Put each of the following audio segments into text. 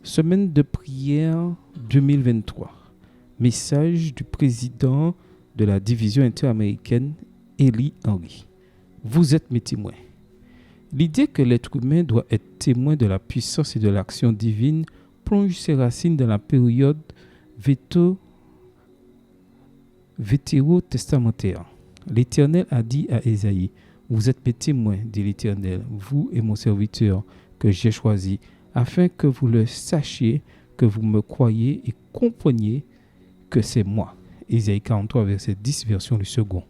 Semaine de prière 2023. Message du président de la division interaméricaine, Eli Henry. Vous êtes mes témoins. L'idée que l'être humain doit être témoin de la puissance et de l'action divine plonge ses racines dans la période vétérotestamentaire. L'Éternel a dit à Ésaïe, « Vous êtes mes témoins, dit l'Éternel, vous et mon serviteur que j'ai choisi, afin que vous le sachiez, que vous me croyez et compreniez que c'est moi. » Ésaïe 43, verset 10, version du second.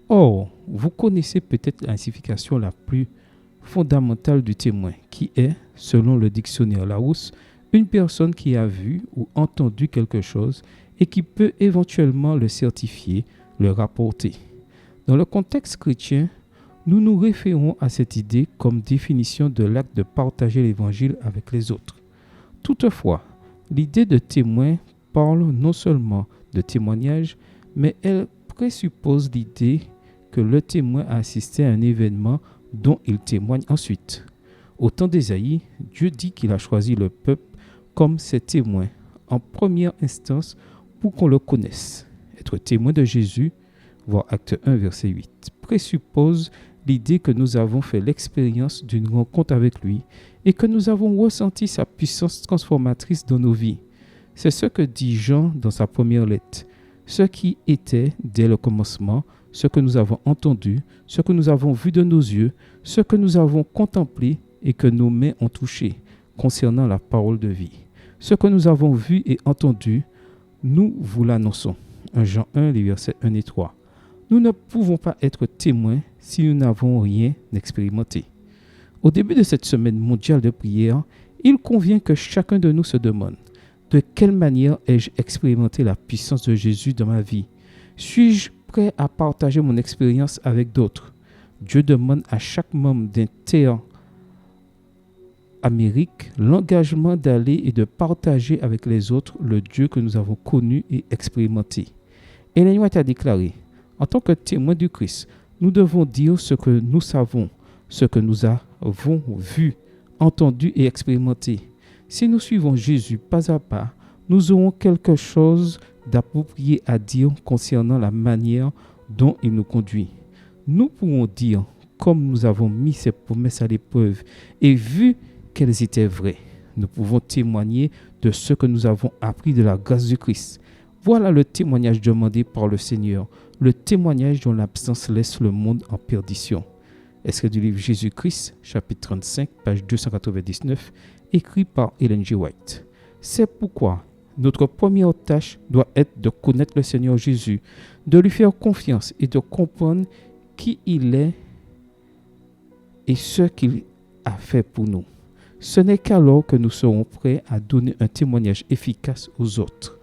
Or, vous connaissez peut-être la signification la plus fondamentale du témoin, qui est, selon le dictionnaire Larousse, une personne qui a vu ou entendu quelque chose et qui peut éventuellement le certifier, le rapporter. Dans le contexte chrétien, nous nous référons à cette idée comme définition de l'acte de partager l'évangile avec les autres. Toutefois, l'idée de témoin parle non seulement de témoignage, mais elle présuppose l'idée que le témoin a assisté à un événement dont il témoigne ensuite. Au temps d'Ésaïe, Dieu dit qu'il a choisi le peuple comme ses témoins, en première instance pour qu'on le connaisse. Être témoin de Jésus, voir Acte 1, verset 8, présuppose l'idée que nous avons fait l'expérience d'une rencontre avec lui et que nous avons ressenti sa puissance transformatrice dans nos vies. C'est ce que dit Jean dans sa première lettre. Ce qui était dès le commencement, ce que nous avons entendu, ce que nous avons vu de nos yeux, ce que nous avons contemplé et que nos mains ont touché concernant la parole de vie. Ce que nous avons vu et entendu, nous vous l'annonçons. 1 Jean 1, les versets 1 et 3. Nous ne pouvons pas être témoins si nous n'avons rien expérimenté. Au début de cette semaine mondiale de prière, il convient que chacun de nous se demande de quelle manière ai-je expérimenté la puissance de Jésus dans ma vie? Suis-je prêt à partager mon expérience avec d'autres? Dieu demande à chaque membre d'Inter-Amérique l'engagement d'aller et de partager avec les autres le Dieu que nous avons connu et expérimenté. Ellen White a déclaré, en tant que témoins du Christ, nous devons dire ce que nous savons, ce que nous avons vu, entendu et expérimenté. Si nous suivons Jésus pas à pas, nous aurons quelque chose d'approprié à dire concernant la manière dont il nous conduit. Nous pourrons dire, comme nous avons mis ces promesses à l'épreuve et vu qu'elles étaient vraies, nous pouvons témoigner de ce que nous avons appris de la grâce du Christ. Voilà le témoignage demandé par le Seigneur, le témoignage dont l'absence laisse le monde en perdition. Extrait du livre Jésus-Christ, chapitre 35, page 299, écrit par Ellen G. White. C'est pourquoi notre première tâche doit être de connaître le Seigneur Jésus, de lui faire confiance et de comprendre qui il est et ce qu'il a fait pour nous. Ce n'est qu'alors que nous serons prêts à donner un témoignage efficace aux autres.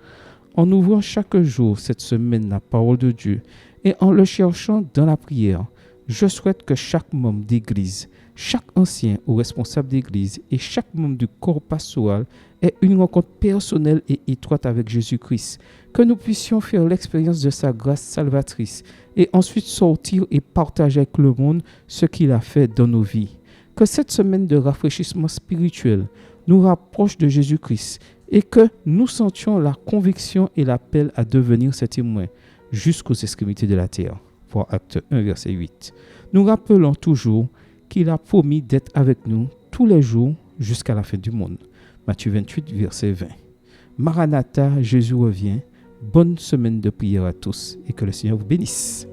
En ouvrant chaque jour cette semaine la parole de Dieu et en le cherchant dans la prière, je souhaite que chaque membre d'église, chaque ancien ou responsable d'église et chaque membre du corps pastoral ait une rencontre personnelle et étroite avec Jésus-Christ, que nous puissions faire l'expérience de sa grâce salvatrice et ensuite sortir et partager avec le monde ce qu'il a fait dans nos vies. Que cette semaine de rafraîchissement spirituel nous rapproche de Jésus-Christ et que nous sentions la conviction et l'appel à devenir ses témoins jusqu'aux extrémités de la terre. Voir Acte 1, verset 8. Nous rappelons toujours qu'il a promis d'être avec nous tous les jours jusqu'à la fin du monde. Matthieu 28, verset 20. Maranatha, Jésus revient. Bonne semaine de prière à tous et que le Seigneur vous bénisse.